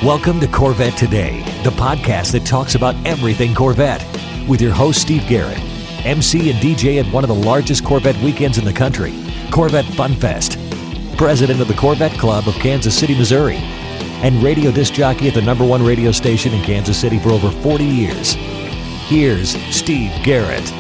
Welcome to Corvette Today, the podcast that talks about everything Corvette, with your host Steve Garrett, MC and DJ at one of the largest Corvette weekends in the country, Corvette Fun Fest, president of the Corvette Club of Kansas City, Missouri, and radio disc jockey at the #1 radio station in Kansas City for over 40 years. Here's Steve Garrett.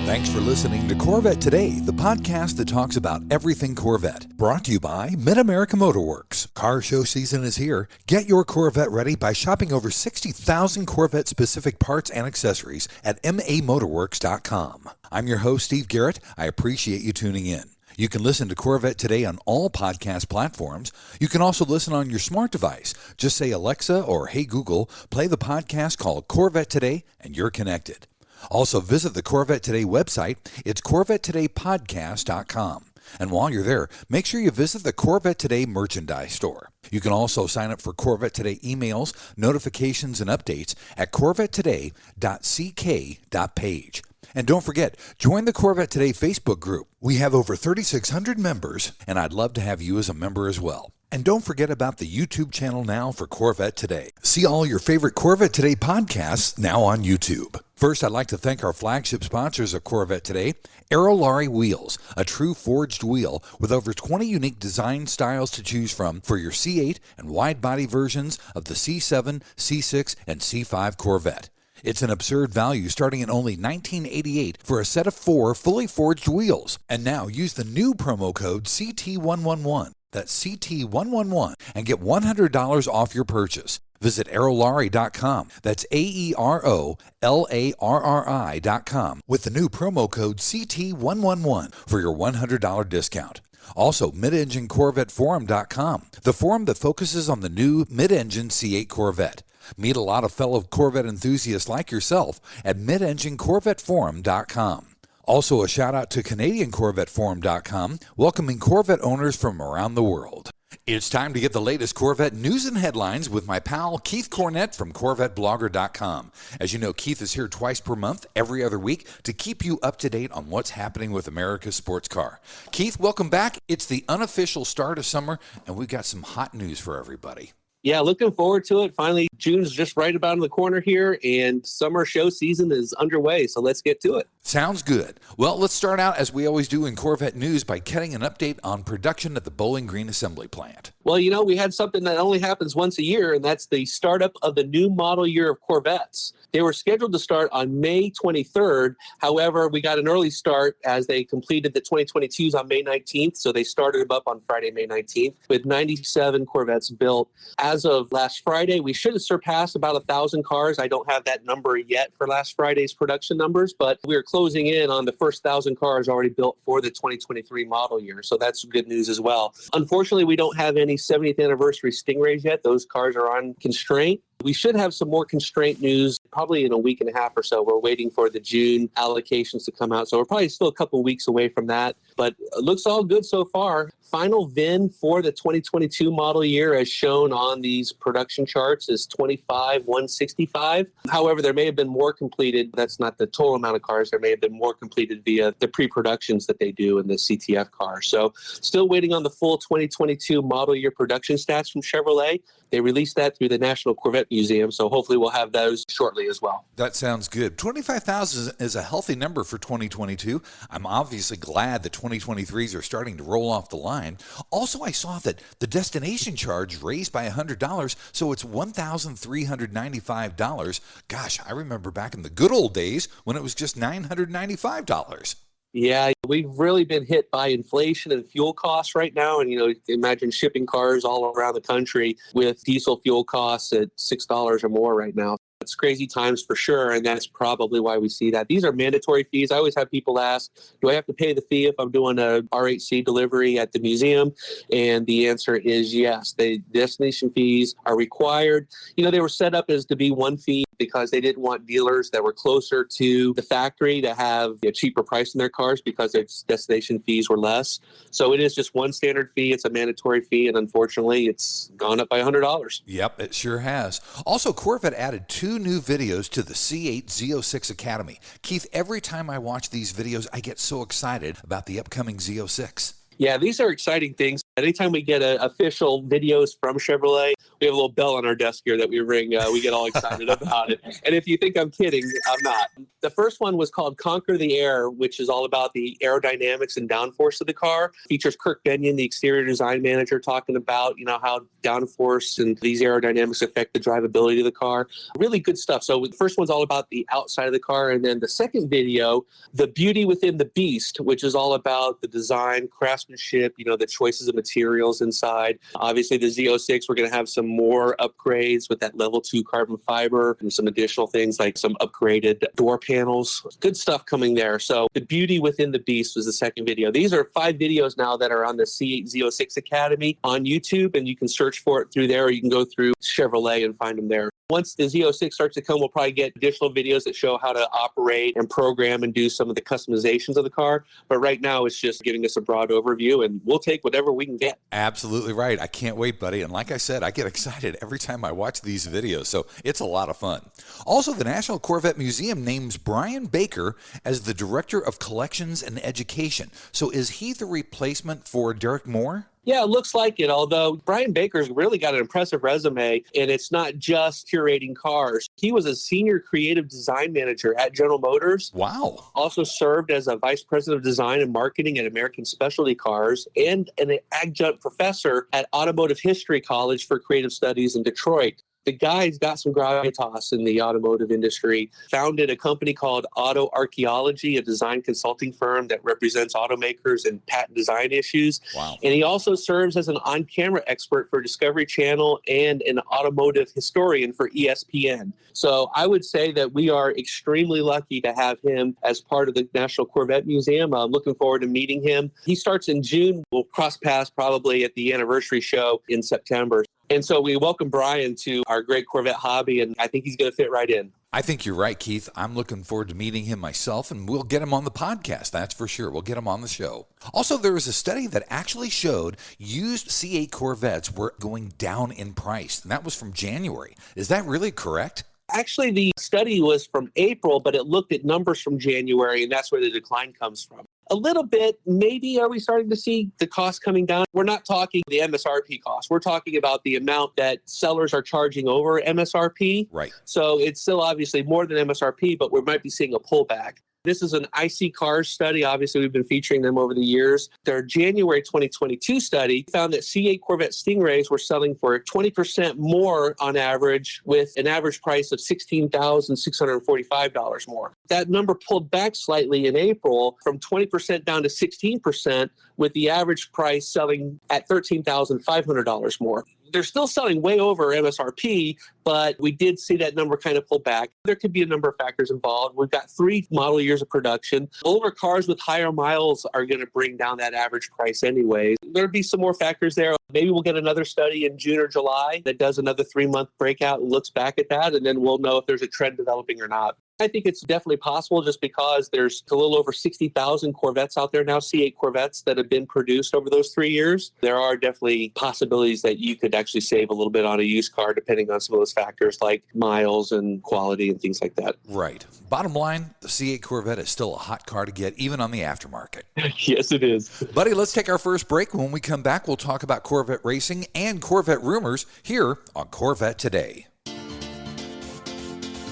Thanks for listening to Corvette Today, the podcast that talks about everything Corvette. Brought to you by Mid-America Motorworks. Car show season is here. Get your Corvette ready by shopping over 60,000 Corvette-specific parts and accessories at mamotorworks.com. I'm your host, Steve Garrett. I appreciate you tuning in. You can listen to Corvette Today on all podcast platforms. You can also listen on your smart device. Just say Alexa or Hey Google, play the podcast called Corvette Today, and you're connected. Also, visit the Corvette Today website. It's CorvetteTodayPodcast.com. And while you're there, make sure you visit the Corvette Today merchandise store. You can also sign up for Corvette Today emails, notifications, and updates at corvettetoday.ck.page. And don't forget, join the Corvette Today Facebook group. We have over 3,600 members, and I'd love to have you as a member as well. And don't forget about the YouTube channel now for Corvette Today. See all your favorite Corvette Today podcasts now on YouTube. First, I'd like to thank our flagship sponsors of Corvette Today, Aerolarri Wheels, a true forged wheel with over 20 unique design styles to choose from for your C8 and wide-body versions of the C7, C6, and C5 Corvette. It's an absurd value starting at only $19.88 for a set of 4 fully forged wheels. And now use the new promo code CT111. That's CT111 and get $100 off your purchase. Visit aerolarri.com. That's AEROLARRI.com with the new promo code CT111 for your $100 discount. Also, midenginecorvetteforum.com, the forum that focuses on the new mid-engine C8 Corvette. Meet a lot of fellow Corvette enthusiasts like yourself at midenginecorvetteforum.com. Also, a shout out to CanadianCorvetteForum.com, welcoming Corvette owners from around the world. It's time to get the latest Corvette news and headlines with my pal Keith Cornett from CorvetteBlogger.com. As you know, Keith is here twice per month, every other week, to keep you up to date on what's happening with America's sports car. Keith, welcome back. It's the unofficial start of summer, and we've got some hot news for everybody. Yeah, looking forward to it. Finally, June's just right about in the corner here, and summer show season is underway, so let's get to it. Sounds good. Well, let's start out, as we always do in Corvette news, by getting an update on production at the Bowling Green Assembly Plant. Well, you know, we had something that only happens once a year, and that's the startup of the new model year of Corvettes. They were scheduled to start on May 23rd. However, we got an early start as they completed the 2022s on May 19th, so they started them up on Friday, May 19th, with 97 Corvettes built. As of last Friday, we should have surpassed about 1,000 cars. I don't have that number yet for last Friday's production numbers, but we're closing in on the first 1,000 cars already built for the 2023 model year, so that's good news as well. Unfortunately, we don't have any 70th anniversary Stingrays yet. Those cars are on constraint. We should have some more constraint news probably in a week and a half or so. We're waiting for the June allocations to come out, so we're probably still a couple weeks away from that, but it looks all good so far. Final VIN for the 2022 model year, as shown on these production charts, is 25,165. However, there may have been more completed. That's not the total amount of cars. There may have been more completed via the pre-productions that they do in the CTF car. So still waiting on the full 2022 model year production stats from Chevrolet. They released that through the National Corvette Museum, so hopefully we'll have those shortly as well. That sounds good. 25,000 is a healthy number for 2022. I'm obviously glad the 2023s are starting to roll off the line. Also, I saw that the destination charge raised by $100, so it's $1,395. Gosh, I remember back in the good old days when it was just $995. Yeah, we've really been hit by inflation and fuel costs right now. And, you know, imagine shipping cars all around the country with diesel fuel costs at $6 or more right now. It's crazy times for sure, and that's probably why we see that. These are mandatory fees. I always have people ask, do I have to pay the fee if I'm doing a R8C delivery at the museum? And the answer is yes. The destination fees are required. You know, they were set up as to be one fee because they didn't want dealers that were closer to the factory to have a cheaper price in their cars because their destination fees were less. So it is just one standard fee. It's a mandatory fee, and unfortunately, it's gone up by $100. Yep, it sure has. Also, Corvette added 2 new videos to the C8 Z06 Academy. Keith, every time I watch these videos, I get so excited about the upcoming Z06. Yeah, these are exciting things. Anytime we get official videos from Chevrolet, we have a little bell on our desk here that we ring. We get all excited about it. And if you think I'm kidding, I'm not. The first one was called Conquer the Air, which is all about the aerodynamics and downforce of the car. Features Kirk Benyon, the exterior design manager, talking about, how downforce and these aerodynamics affect the drivability of the car. Really good stuff. So the first one's all about the outside of the car. And then the second video, The Beauty Within the Beast, which is all about the design, craftsmanship, the choices of materials inside. Obviously, the Z06, we're going to have some more upgrades with that level 2 carbon fiber and some additional things like some upgraded door panels. Good stuff coming there. So The Beauty Within the Beast was the second video. These are 5 videos now that are on the C8 Z06 Academy on YouTube, and you can search for it through there, or you can go through Chevrolet and find them there. Once the Z06 starts to come, we'll probably get additional videos that show how to operate and program and do some of the customizations of the car. But right now, it's just giving us a broad overview, and we'll take whatever we can get. Absolutely right. I can't wait, buddy. And like I said, I get excited every time I watch these videos, so it's a lot of fun. Also, the National Corvette Museum names Brian Baker as the Director of Collections and Education. So is he the replacement for Derek Moore? Yeah, it looks like it, although Brian Baker's really got an impressive resume, and it's not just curating cars. He was a senior creative design manager at General Motors. Wow. Also served as a vice president of design and marketing at American Specialty Cars and an adjunct professor at Automotive History College for Creative Studies in Detroit. The guy's got some gravitas in the automotive industry, founded a company called Auto Archaeology, a design consulting firm that represents automakers and patent design issues. Wow. And he also serves as an on-camera expert for Discovery Channel and an automotive historian for ESPN. So I would say that we are extremely lucky to have him as part of the National Corvette Museum. I'm looking forward to meeting him. He starts in June. We'll cross paths probably at the anniversary show in September. And so we welcome Brian to our great Corvette hobby, and I think he's going to fit right in. I think you're right, Keith. I'm looking forward to meeting him myself, and we'll get him on the podcast, that's for sure. We'll get him on the show. Also, there was a study that actually showed used C8 Corvettes were going down in price, and that was from January. Is that really correct? Actually, the study was from April, but it looked at numbers from January, and that's where the decline comes from. A little bit, maybe are we starting to see the cost coming down? We're not talking the MSRP cost. We're talking about the amount that sellers are charging over MSRP. Right. So it's still obviously more than MSRP, but we might be seeing a pullback. This is an IC Cars study. Obviously, we've been featuring them over the years. Their January 2022 study found that C8 Corvette Stingrays were selling for 20% more on average, with an average price of $16,645 more. That number pulled back slightly in April from 20% down to 16%, with the average price selling at $13,500 more. They're still selling way over MSRP, but we did see that number kind of pull back. There could be a number of factors involved. We've got 3 model years of production. Older cars with higher miles are going to bring down that average price anyways. There'll be some more factors there. Maybe we'll get another study in June or July that does another 3-month breakout and looks back at that, and then we'll know if there's a trend developing or not. I think it's definitely possible just because there's a little over 60,000 Corvettes out there now, C8 Corvettes, that have been produced over those 3 years. There are definitely possibilities that you could actually save a little bit on a used car depending on some of those factors like miles and quality and things like that. Right. Bottom line, the C8 Corvette is still a hot car to get, even on the aftermarket. Yes, it is. Buddy, let's take our first break. When we come back, we'll talk about Corvette racing and Corvette rumors here on Corvette Today.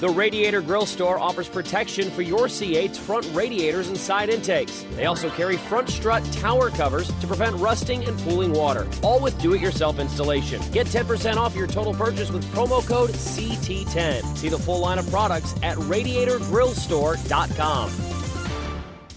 The Radiator Grill Store offers protection for your C8's front radiators and side intakes. They also carry front strut tower covers to prevent rusting and pooling water, all with do-it-yourself installation. Get 10% off your total purchase with promo code CT10. See the full line of products at radiatorgrillstore.com.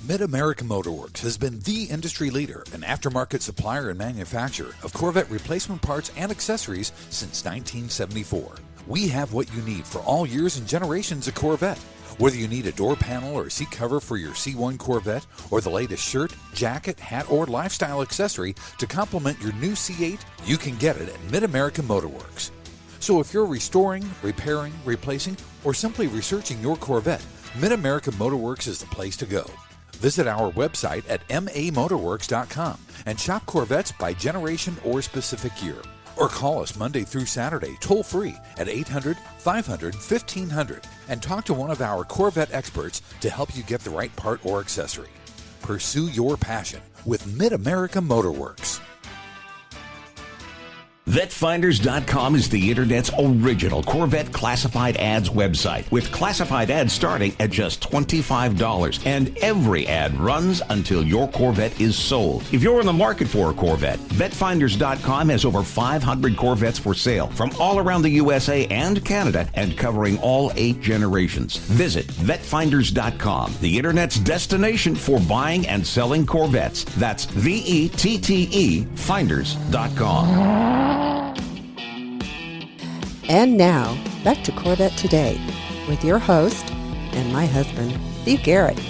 Mid-America Motorworks has been the industry leader and aftermarket supplier and manufacturer of Corvette replacement parts and accessories since 1974. We have what you need for all years and generations of Corvette. Whether you need a door panel or a seat cover for your C1 Corvette, or the latest shirt, jacket, hat, or lifestyle accessory to complement your new C8, you can get it at Mid-America Motorworks. So if you're restoring, repairing, replacing, or simply researching your Corvette, Mid-America Motorworks is the place to go. Visit our website at mamotorworks.com and shop Corvettes by generation or specific year. Or call us Monday through Saturday toll-free at 800-500-1500 and talk to one of our Corvette experts to help you get the right part or accessory. Pursue your passion with Mid-America Motorworks. VetFinders.com is the Internet's original Corvette classified ads website, with classified ads starting at just $25, and every ad runs until your Corvette is sold. If you're in the market for a Corvette, VetFinders.com has over 500 Corvettes for sale from all around the USA and Canada, and covering all 8 generations. Visit VetFinders.com, the Internet's destination for buying and selling Corvettes. That's VETTE Finders.com. And now, back to Corvette Today with your host and my husband, Steve Garrett.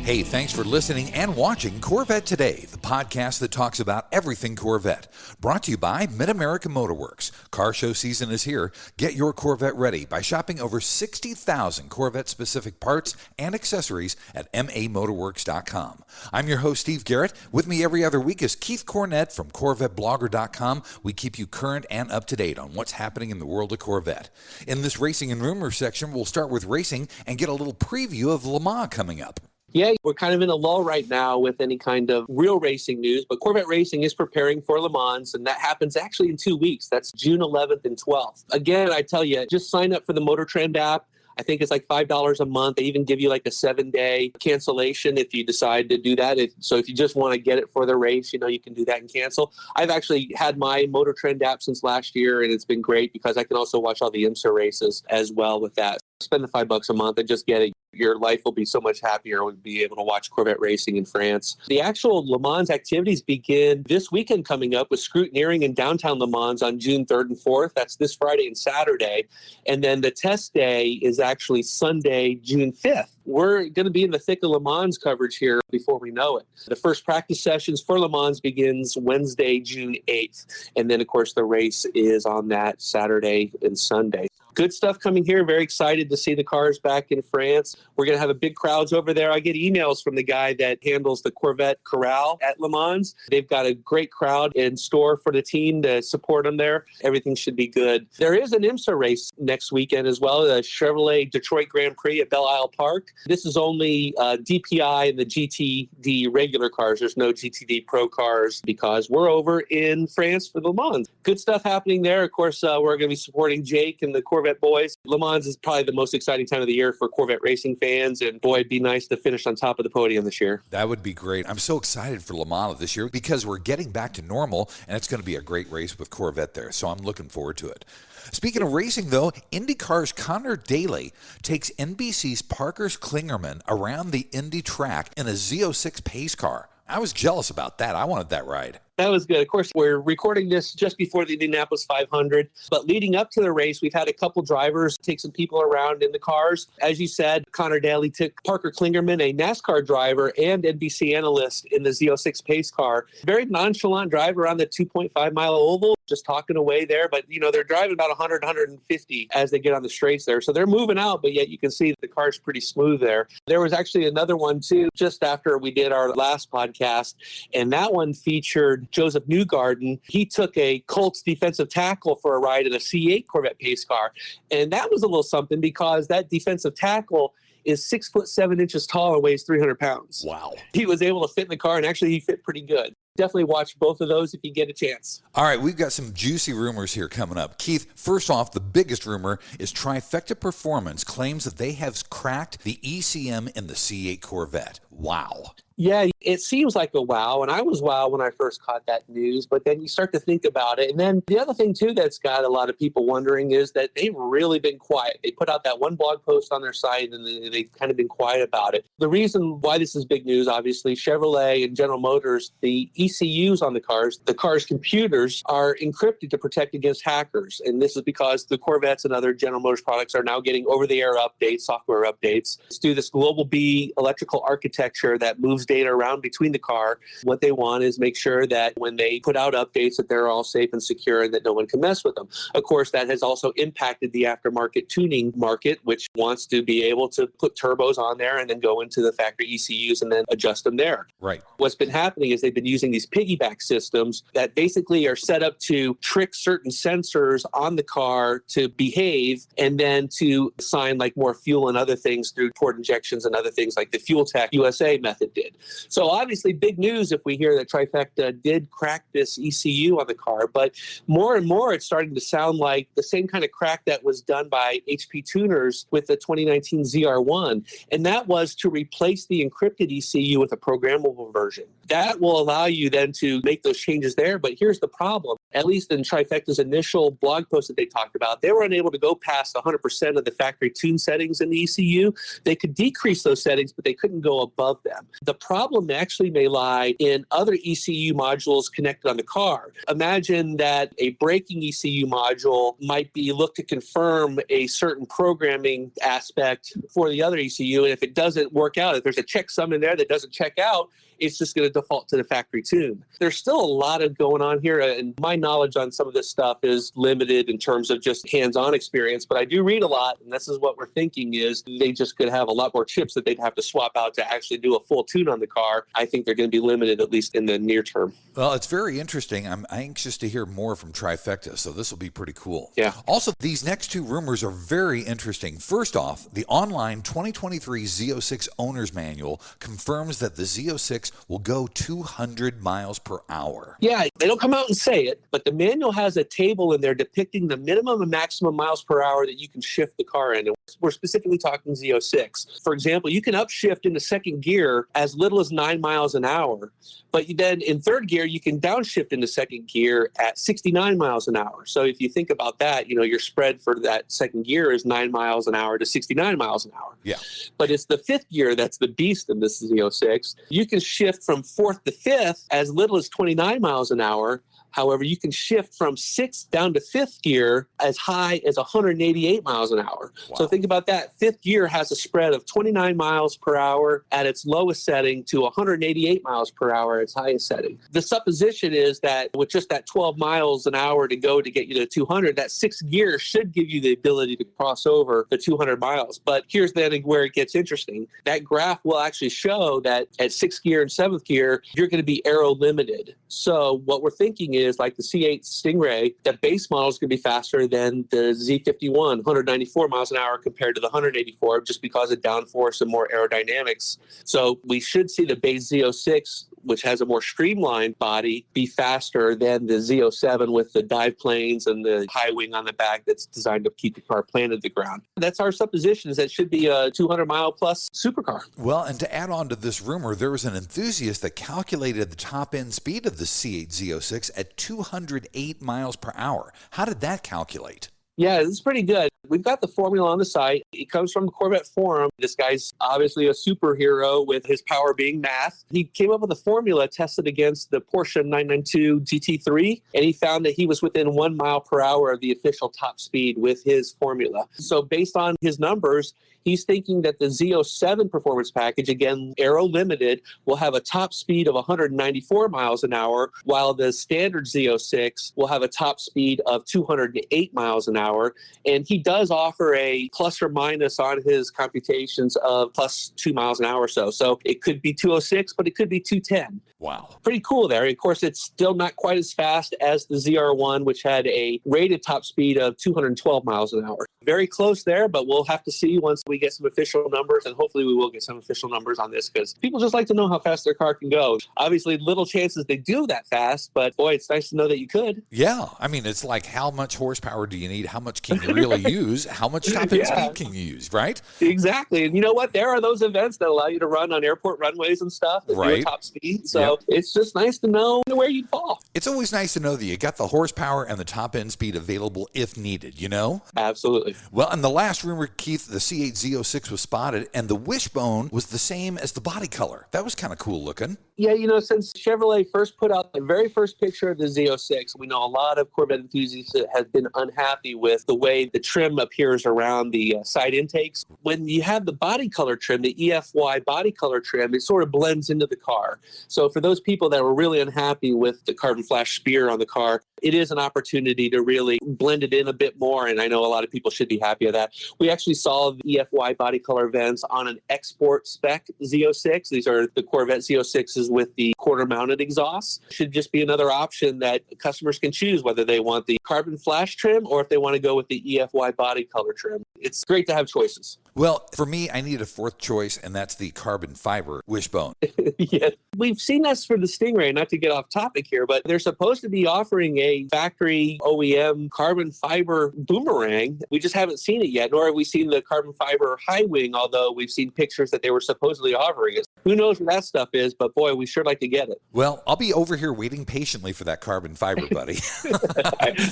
Hey, thanks for listening and watching Corvette Today, the podcast that talks about everything Corvette. Brought to you by Mid-America Motorworks. Car show season is here. Get your Corvette ready by shopping over 60,000 Corvette-specific parts and accessories at mamotorworks.com. I'm your host, Steve Garrett. With me every other week is Keith Cornett from CorvetteBlogger.com. We keep you current and up to date on what's happening in the world of Corvette. In this Racing and Rumors section, we'll start with racing and get a little preview of Le Mans coming up. Yeah, we're kind of in a lull right now with any kind of real racing news, but Corvette Racing is preparing for Le Mans, and that happens actually in 2 weeks. That's June 11th and 12th. Again, I tell you, just sign up for the Motor Trend app. I think it's like $5 a month. They even give you like a 7-day cancellation if you decide to do that. So if you just want to get it for the race, you can do that and cancel. I've actually had my Motor Trend app since last year, and it's been great because I can also watch all the IMSA races as well with that. Spend the $5 a month and just get it. Your life will be so much happier when you be able to watch Corvette racing in France. The actual Le Mans activities begin this weekend coming up with scrutineering in downtown Le Mans on June 3rd and 4th. That's this Friday and Saturday. And then the test day is actually Sunday, June 5th. We're going to be in the thick of Le Mans coverage here before we know it. The first practice sessions for Le Mans begins Wednesday, June 8th. And then, of course, the race is on that Saturday and Sunday. Good stuff coming here. Very excited to see the cars back in France. We're going to have a big crowds over there. I get emails from the guy that handles the Corvette Corral at Le Mans. They've got a great crowd in store for the team to support them there. Everything should be good. There is an IMSA race next weekend as well, the Chevrolet Detroit Grand Prix at Belle Isle Park. This is only DPI and the GTD regular cars. There's no GTD Pro cars because we're over in France for Le Mans. Good stuff happening there. Of course, we're going to be supporting Jake and the Corvette boys. Le Mans is probably the most exciting time of the year for Corvette racing fans, and boy, it'd be nice to finish on top of the podium this year. That would be great. I'm so excited for Le Mans this year because we're getting back to normal, and it's going to be a great race with Corvette there, so I'm looking forward to it. Speaking of racing, though, IndyCar's Connor Daly takes NBC's Parker's Klingerman around the Indy track in a Z06 pace car. I was jealous about that. I wanted that ride. That was good. Of course, we're recording this just before the Indianapolis 500, but leading up to the race, we've had a couple drivers take some people around in the cars. As you said, Connor Daly took Parker Klingerman, a NASCAR driver and NBC analyst, in the Z06 pace car. Very nonchalant drive around the 2.5-mile oval, just talking away there. But, they're driving about 100, 150 as they get on the straights there. So they're moving out, but yet you can see the car's pretty smooth there. There was actually another one, too, just after we did our last podcast, and that one featured Joseph Newgarden. He took a Colts defensive tackle for a ride in a C8 Corvette pace car. And that was a little something because that defensive tackle is 6'7" tall and weighs 300 pounds. Wow. He was able to fit in the car, and actually he fit pretty good. Definitely watch both of those if you get a chance. All right, we've got some juicy rumors here coming up. Keith, first off, the biggest rumor is Trifecta Performance claims that they have cracked the ECM in the C8 Corvette. Wow. Yeah, it seems like a wow, and I was wow when I first caught that news, but then you start to think about it. And then the other thing, too, that's got a lot of people wondering is that they've really been quiet. They put out that one blog post on their site, and they've kind of been quiet about it. The reason why this is big news, obviously, Chevrolet and General Motors, the ECUs on the car's computers are encrypted to protect against hackers. And this is because the Corvettes and other General Motors products are now getting over-the-air updates, software updates. It's through this global B electrical architecture that moves data around between the car. What they want is make sure that when they put out updates that they're all safe and secure and that no one can mess with them. Of course, that has also impacted the aftermarket tuning market, which wants to be able to put turbos on there and then go into the factory ECUs and then adjust them there. Right. What's been happening is they've been using these piggyback systems that basically are set up to trick certain sensors on the car to behave and then to assign like more fuel and other things through port injections and other things like the Fuel Tech USA method did. limited. So obviously big news if we hear that Trifecta did crack this ECU on the car, but more and more it's starting to sound like the same kind of crack that was done by HP tuners with the 2019 ZR1, and that was to replace the encrypted ECU with a programmable version. That will allow you then to make those changes there, but here's the problem. At least in Trifecta's initial blog post that they talked about, they were unable to go past 100% of the factory tune settings in the ECU. They could decrease those settings, but they couldn't go above them. The problem actually may lie in other ECU modules connected on the car. Imagine that a braking ECU module might be looked to confirm a certain programming aspect for the other ECU, and if it doesn't work out, if there's a checksum in there that doesn't check out, it's just going to default to the factory tune. There's still a lot of going on here, and my knowledge on some of this stuff is limited in terms of just hands-on experience, but I do read a lot, and this is what we're thinking is they just could have a lot more chips that they'd have to swap out to actually do a full tune on the car. I think they're going to be limited, at least in the near term. Well, it's very interesting. I'm anxious to hear more from Trifecta, so this will be pretty cool. Yeah. Also, these next two rumors are very interesting. First off, the online 2023 Z06 Owner's Manual confirms that the Z06 will go 200 miles per hour. Yeah, they don't come out and say it, but the manual has a table in there depicting the minimum and maximum miles per hour that you can shift the car in. And we're specifically talking Z06. For example, you can upshift into second gear as little as 9 miles an hour, but then in third gear, you can downshift into second gear at 69 miles an hour. So if you think about that, your spread for that second gear is 9 miles an hour to 69 miles an hour. Yeah. But it's the fifth gear that's the beast in this Z06. You can shift from fourth to fifth as little as 29 miles an hour. However, you can shift from sixth down to fifth gear as high as 188 miles an hour. Wow. So think about that. Fifth gear has a spread of 29 miles per hour at its lowest setting to 188 miles per hour at its highest setting. The supposition is that with just that 12 miles an hour to go to get you to 200, that sixth gear should give you the ability to cross over the 200 miles. But here's then where it gets interesting. That graph will actually show that at sixth gear and seventh gear, you're going to be aero limited. So what we're thinking is like the C8 Stingray, that base model is going to be faster than the Z51, 194 miles an hour compared to the 184, just because of downforce and more aerodynamics. So we should see the base Z06, which has a more streamlined body, be faster than the Z07 with the dive planes and the high wing on the back that's designed to keep the car planted to the ground. That's our supposition, is that it should be a 200-mile plus supercar. Well, and to add on to this rumor, there was an enthusiast that calculated the top-end speed of the C8 Z06 at 208 miles per hour. How did that calculate? Yeah, it's pretty good. We've got the formula on the site. It comes from the Corvette forum. This guy's obviously a superhero with his power being math. He came up with a formula tested against the Porsche 992 GT3, and he found that he was within 1 mile per hour of the official top speed with his formula. So based on his numbers, he's thinking that the Z07 performance package, again, aero limited, will have a top speed of 194 miles an hour, while the standard Z06 will have a top speed of 208 miles an hour. And he does offer a plus or minus on his computations of plus 2 miles an hour or so. So it could be 206, but it could be 210. Wow. Pretty cool there. Of course, it's still not quite as fast as the ZR1, which had a rated top speed of 212 miles an hour. Very close there, but we'll have to see once we get some official numbers, and hopefully we will get some official numbers on this, because people just like to know how fast their car can go. Obviously, little chances they do that fast, but boy, it's nice to know that you could. Yeah. I mean, it's like, how much horsepower do you need? How much can you really use? How much top-end speed can you use, right? Exactly. And you know what? There are those events that allow you to run on airport runways and stuff that do a top speed. So it's just nice to know where you'd fall. It's always nice to know that you got the horsepower and the top-end speed available if needed, you know? Absolutely. Well, and the last rumor, Keith, the C8 Z06 was spotted, and the wishbone was the same as the body color. That was kind of cool looking. Yeah, since Chevrolet first put out the very first picture of the Z06, we know a lot of Corvette enthusiasts have been unhappy with the way the trim appears around the side intakes. When you have the body color trim, the EFY body color trim, it sort of blends into the car. So for those people that were really unhappy with the carbon flash spear on the car, it is an opportunity to really blend it in a bit more, and I know a lot of people should be happy with that. We actually saw the EFY body color vents on an export spec Z06. These are the Corvette Z06s with the quarter-mounted exhaust. Should just be another option that customers can choose whether they want the carbon flash trim or if they want to go with the EFY body color trim. it's great to have choices. Well, for me, I need a fourth choice, and that's the carbon fiber wishbone. Yeah, we've seen this for the Stingray, not to get off topic here, but they're supposed to be offering a factory OEM carbon fiber boomerang. We just haven't seen it yet, nor have we seen the carbon fiber high wing, although we've seen pictures that they were supposedly offering it. Who knows what that stuff is, but boy, we sure like to get it. Well, I'll be over here waiting patiently for that carbon fiber, buddy.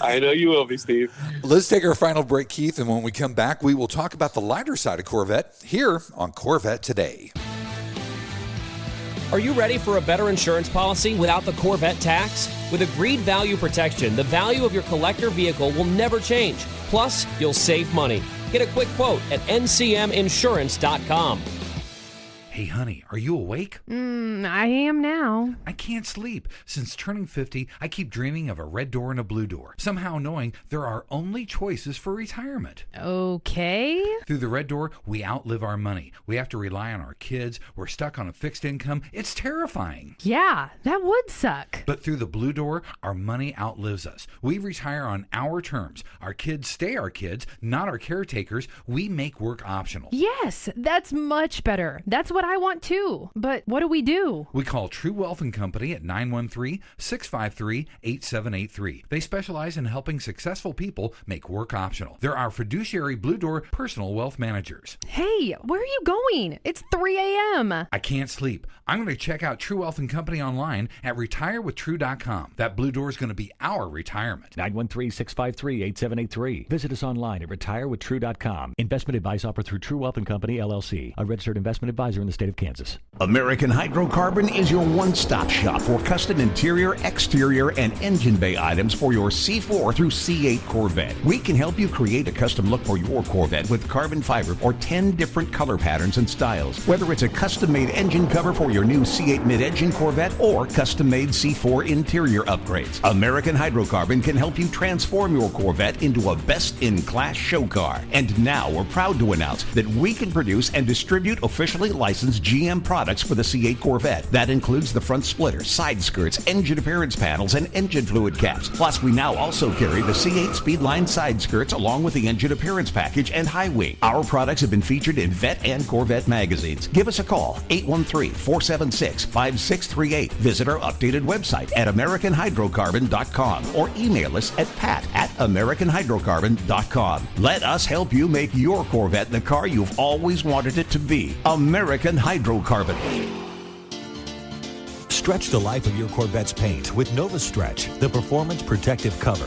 I know you will be, Steve. Let's take our final break, Keith, and when we come back, we will talk about the lighter side of Corvette here on Corvette Today. Are you ready for a better insurance policy without the Corvette tax? With agreed value protection, the value of your collector vehicle will never change. Plus, you'll save money. Get a quick quote at ncminsurance.com. Hey, honey, are you awake? I am now. I can't sleep. Since turning 50, I keep dreaming of a red door and a blue door, somehow knowing there are only choices for retirement. Okay. Through the red door, we outlive our money. We have to rely on our kids. We're stuck on a fixed income. It's terrifying. Yeah, that would suck. But through the blue door, our money outlives us. We retire on our terms. Our kids stay our kids, not our caretakers. We make work optional. Yes, that's much better. That's what I want too. But what do we do? We call True Wealth & Company at 913-653-8783. They specialize in helping successful people make work optional. They're our fiduciary Blue Door personal wealth managers. Hey, where are you going? It's 3 a.m. I can't sleep. I'm going to check out True Wealth & Company online at retirewithtrue.com. That Blue Door is going to be our retirement. 913-653-8783. Visit us online at retirewithtrue.com. Investment advice offered through True Wealth & Company, LLC, a registered investment advisor in the state of Kansas. American Hydrocarbon is your one-stop shop for custom interior, exterior, and engine bay items for your C4 through C8 Corvette. We can help you create a custom look for your Corvette with carbon fiber or 10 different color patterns and styles. Whether it's a custom-made engine cover for your new C8 mid-engine Corvette or custom-made C4 interior upgrades, American Hydrocarbon can help you transform your Corvette into a best-in-class show car. And now we're proud to announce that we can produce and distribute officially licensed GM products for the C8 Corvette. That includes the front splitter, side skirts, engine appearance panels, and engine fluid caps. Plus, we now also carry the C8 Speedline side skirts along with the engine appearance package and high wing. Our products have been featured in Vet and Corvette magazines. Give us a call, 813-476-5638. Visit our updated website at AmericanHydrocarbon.com or email us at pat@AmericanHydrocarbon.com. Let us help you make your Corvette the car you've always wanted it to be. American Hydrocarbon. Stretch the life of your Corvette's paint with Nova Stretch, the performance protective cover.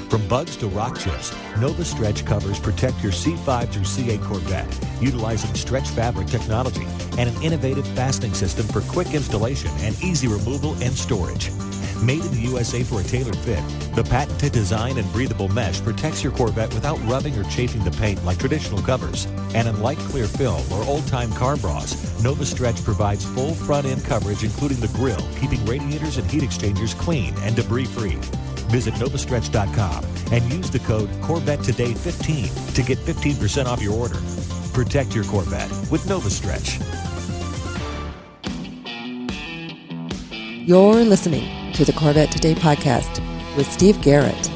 From bugs to rock chips, Nova Stretch covers protect your C5 through C8 Corvette, utilizing stretch fabric technology and an innovative fastening system for quick installation and easy removal and storage. Made in the USA for a tailored fit, the patented design and breathable mesh protects your Corvette without rubbing or chafing the paint like traditional covers. And unlike clear film or old-time car bras, Nova Stretch provides full front-end coverage including the grille, keeping radiators and heat exchangers clean and debris-free. Visit novastretch.com and use the code CorvetteToday15 to get 15% off your order. Protect your Corvette with Nova Stretch. You're listening to the Corvette Today podcast with Steve Garrett.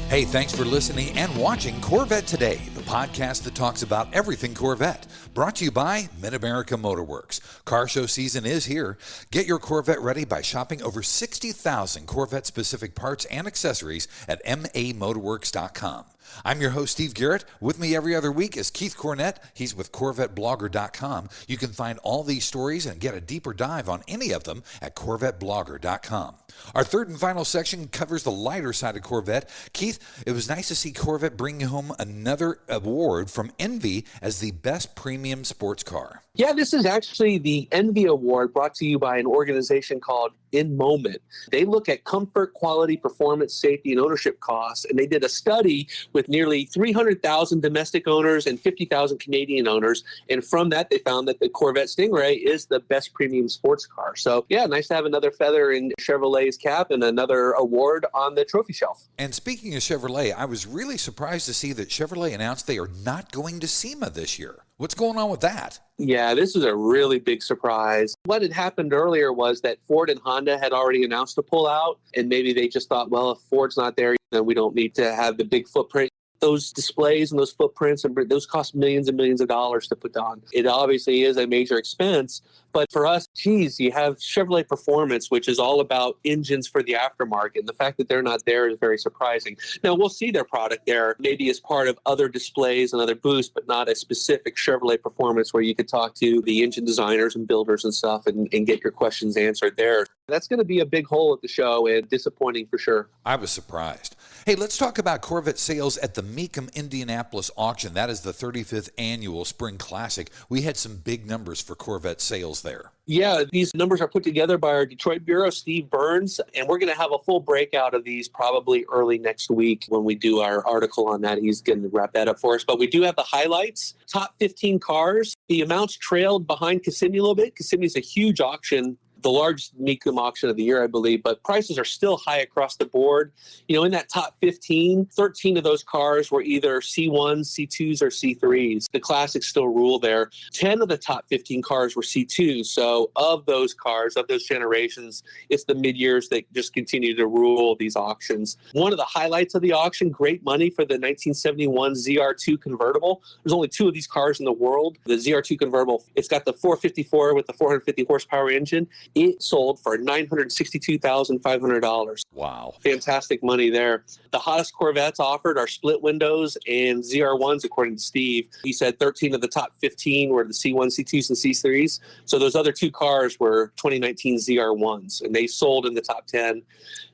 Hey, thanks for listening and watching Corvette Today, the podcast that talks about everything Corvette. Brought to you by Mid-America Motorworks. Car show season is here. Get your Corvette ready by shopping over 60,000 Corvette-specific parts and accessories at mamotorworks.com. I'm your host, Steve Garrett. With me every other week is Keith Cornett. He's with CorvetteBlogger.com. You can find all these stories and get a deeper dive on any of them at CorvetteBlogger.com. Our third and final section covers the lighter side of Corvette. Keith, it was nice to see Corvette bring home another award from Envy as the best premium sports car. Yeah, this is actually the Envy Award brought to you by an organization called In Moment. They look at comfort, quality, performance, safety, and ownership costs, and they did a study with nearly 300,000 domestic owners and 50,000 Canadian owners, and from that they found that the Corvette Stingray is the best premium sports car. So yeah, nice to have another feather in Chevrolet's cap and another award on the trophy shelf. And speaking of Chevrolet, I was really surprised to see that Chevrolet announced they are not going to SEMA this year. What's going on with that? Yeah, this is a really big surprise. What had happened earlier was that Ford and Honda had already announced a pullout, and maybe they just thought, well, if Ford's not there, then we don't need to have the big footprint. Those displays and those footprints, and those cost millions and millions of dollars to put on. It obviously is a major expense, but for us, geez, you have Chevrolet Performance, which is all about engines for the aftermarket. And the fact that they're not there is very surprising. Now, we'll see their product there, maybe as part of other displays and other booths, but not a specific Chevrolet Performance where you could talk to the engine designers and builders and stuff and get your questions answered there. That's going to be a big hole at the show and disappointing for sure. I was surprised. Hey, let's talk about Corvette sales at the Mecum Indianapolis auction. That is the 35th annual Spring Classic. We had some big numbers for Corvette sales there. Yeah, these numbers are put together by our Detroit Bureau, Steve Burns, and we're going to have a full breakout of these probably early next week when we do our article on that. He's going to wrap that up for us. But we do have the highlights, top 15 cars. The amounts trailed behind Kissimmee a little bit. Kissimmee is a huge auction, the largest Mecum auction of the year, I believe, but prices are still high across the board. In that top 15, 13 of those cars were either C1s, C2s, or C3s. The classics still rule there. 10 of the top 15 cars were C2s. So of those cars, of those generations, it's the mid-years that just continue to rule these auctions. One of the highlights of the auction, great money for the 1971 ZR2 convertible. There's only 2 of these cars in the world. The ZR2 convertible, it's got the 454 with the 450 horsepower engine. It sold for $962,500. Wow. Fantastic money there. The hottest Corvettes offered are split windows and ZR1s, according to Steve. He said 13 of the top 15 were the C1, C2s, and C3s. So those other 2 cars were 2019 ZR1s, and they sold in the top 10.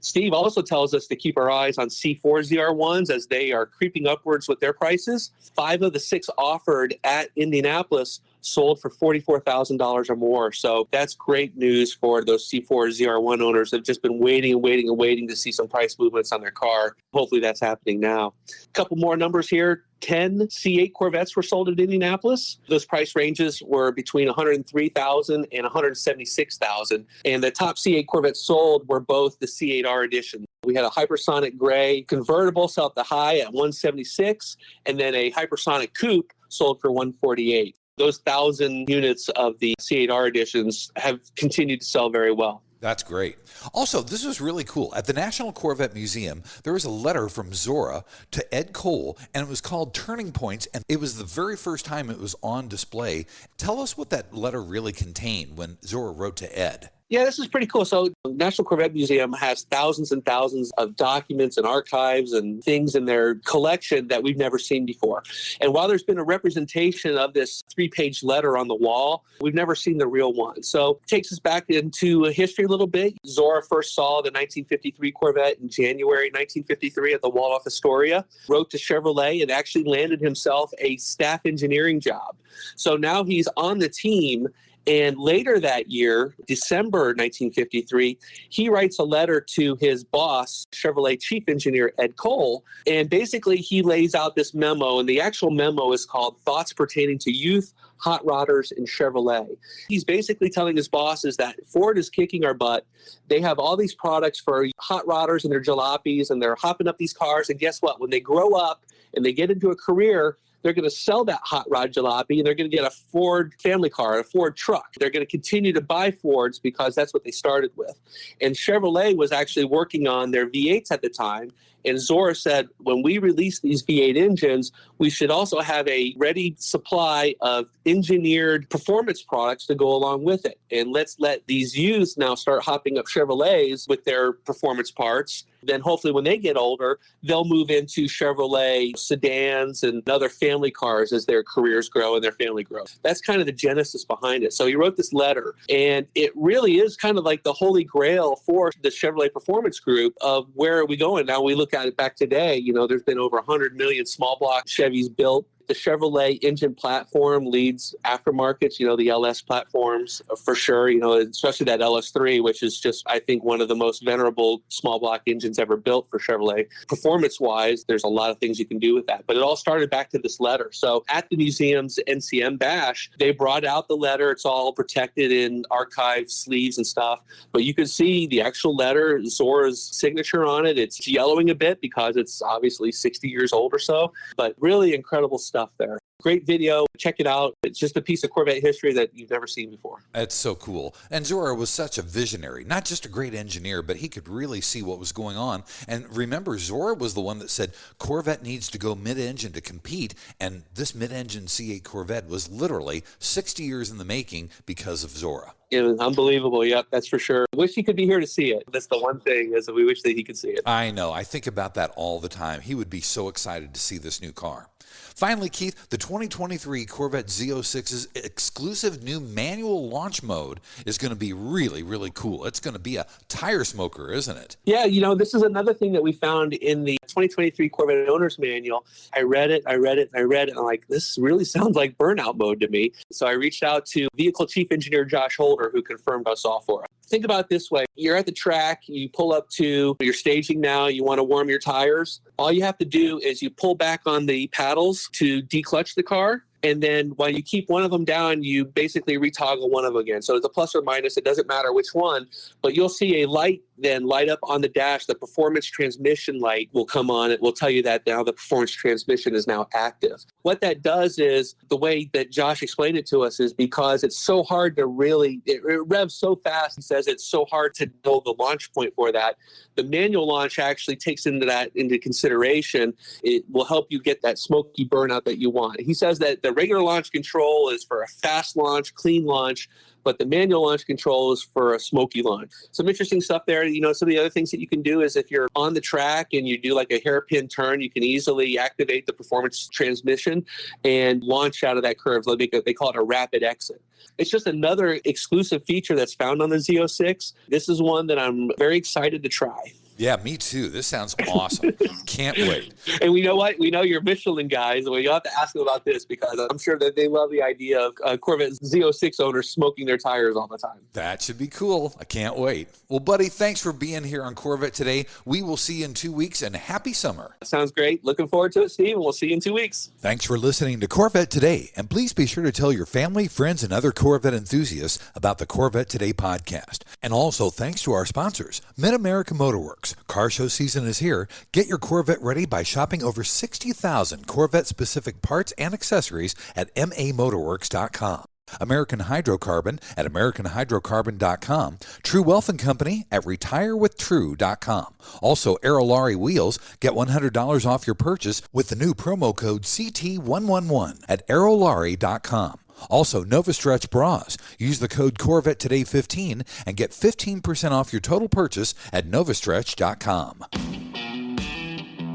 Steve also tells us to keep our eyes on C4 ZR1s as they are creeping upwards with their prices. 5 of the 6 offered at Indianapolis sold for $44,000 or more. So that's great news for those C4 ZR1 owners that have just been waiting to see some price movements on their car. Hopefully that's happening now. A couple more numbers here. 10 C8 Corvettes were sold at Indianapolis. Those price ranges were between $103,000 and $176,000. And the top C8 Corvettes sold were both the C8R edition. We had a hypersonic gray convertible sell at the high at $176, and then a hypersonic coupe sold for $148. Those 1,000 units of the C8R editions have continued to sell very well. That's great. Also, this was really cool. At the National Corvette Museum, there was a letter from Zora to Ed Cole, and it was called Turning Points, and it was the very first time it was on display. Tell us what that letter really contained when Zora wrote to Ed. Yeah, this is pretty cool. So the National Corvette Museum has thousands and thousands of documents and archives and things in their collection that we've never seen before. And while there's been a representation of this 3-page letter on the wall, we've never seen the real one. So it takes us back into history a little bit. Zora first saw the 1953 Corvette in January 1953 at the Waldorf Astoria, wrote to Chevrolet, and actually landed himself a staff engineering job. So now he's on the team. And later that year, December 1953, he writes a letter to his boss, Chevrolet chief engineer Ed Cole, and basically he lays out this memo, and the actual memo is called Thoughts Pertaining to Youth, Hot Rodders, and Chevrolet. He's basically telling his bosses that Ford is kicking our butt. They have all these products for hot rodders and their jalopies, and they're hopping up these cars, and guess what? When they grow up and they get into a career, they're going to sell that hot rod jalopy, and they're going to get a Ford family car, a Ford truck. They're going to continue to buy Fords because that's what they started with. And Chevrolet was actually working on their V8s at the time. And Zora said, when we release these V8 engines, we should also have a ready supply of engineered performance products to go along with it. And let's let these youths now start hopping up Chevrolets with their performance parts. Then hopefully when they get older, they'll move into Chevrolet sedans and other family cars as their careers grow and their family grows. That's kind of the genesis behind it. So he wrote this letter, and it really is kind of like the holy grail for the Chevrolet Performance Group of where are we going. Now we look at it back today, there's been over 100 million small block Chevys built. The Chevrolet engine platform leads aftermarkets, the LS platforms for sure, especially that LS3, which is just, I think, one of the most venerable small block engines ever built for Chevrolet. Performance-wise, there's a lot of things you can do with that. But it all started back to this letter. So at the museum's NCM Bash, they brought out the letter. It's all protected in archive sleeves and stuff. But you can see the actual letter, Zora's signature on it. It's yellowing a bit because it's obviously 60 years old or so. But really incredible stuff stuff there. Great video. Check it out. It's just a piece of Corvette history that you've never seen before. That's so cool. And Zora was such a visionary, not just a great engineer, but he could really see what was going on. And remember, Zora was the one that said Corvette needs to go mid-engine to compete. And this mid-engine C8 Corvette was literally 60 years in the making because of Zora. It was unbelievable. Yep, that's for sure. Wish he could be here to see it. That's the one thing, is that we wish that he could see it. I know. I think about that all the time. He would be so excited to see this new car. Finally, Keith, the 2023 Corvette Z06's exclusive new manual launch mode is going to be really, really cool. It's going to be a tire smoker, isn't it? Yeah, this is another thing that we found in the 2023 Corvette Owner's Manual. I read it. And I'm like, this really sounds like burnout mode to me. So I reached out to Vehicle Chief Engineer Josh Holder, who confirmed us all for it. Think about it this way. You're at the track, you pull up to your staging now, you want to warm your tires. All you have to do is you pull back on the paddles to declutch the car. And then while you keep one of them down, you basically retoggle one of them again. So it's a plus or minus. It doesn't matter which one. But you'll see a light then light up on the dash. The performance transmission light will come on. It will tell you that now the performance transmission is now active. What that does is, the way that Josh explained it to us, is because it's so hard to really, it revs so fast. He says it's so hard to know the launch point for that. The manual launch actually takes into consideration. It will help you get that smoky burnout that you want. He says that the regular launch control is for a fast launch, clean launch, but the manual launch control is for a smoky launch. Some interesting stuff there. Some of the other things that you can do is, if you're on the track and you do like a hairpin turn, you can easily activate the performance transmission and launch out of that curve. They call it a rapid exit. It's just another exclusive feature that's found on the Z06. This is one that I'm very excited to try. Yeah, me too. This sounds awesome. Can't wait. And we know what? We know you're Michelin guys, and you'll have to ask them about this, because I'm sure that they love the idea of Corvette Z06 owners smoking their tires all the time. That should be cool. I can't wait. Well, buddy, thanks for being here on Corvette Today. We will see you in 2 weeks, and happy summer. Sounds great. Looking forward to it, Steve, and we'll see you in 2 weeks. Thanks for listening to Corvette Today, and please be sure to tell your family, friends, and other Corvette enthusiasts about the Corvette Today podcast. And also thanks to our sponsors, Mid-America Motorworks. Car show season is here. Get your Corvette ready by shopping over 60,000 Corvette-specific parts and accessories at mamotorworks.com. American Hydrocarbon at AmericanHydrocarbon.com. True Wealth and Company at RetireWithTrue.com. Also, Aerolarri Wheels. Get $100 off your purchase with the new promo code CT111 at Aerolarri.com. Also, Nova Stretch Bras. Use the code Corvette Today 15 and get 15% off your total purchase at novastretch.com.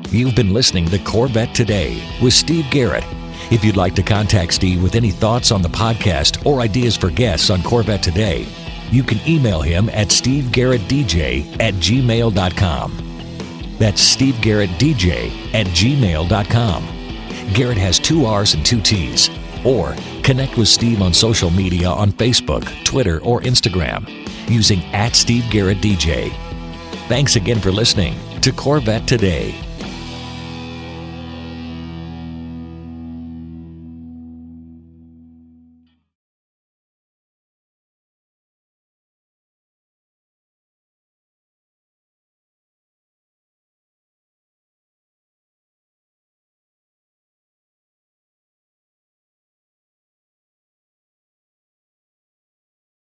You've been listening to Corvette Today with Steve Garrett. If you'd like to contact Steve with any thoughts on the podcast or ideas for guests on Corvette Today, you can email him at stevegarrettdj@gmail.com. That's stevegarrettdj@gmail.com. Garrett has 2 R's and 2 T's. Or connect with Steve on social media on Facebook, Twitter, or Instagram using @SteveGarrettDJ. Thanks again for listening to Corvette Today.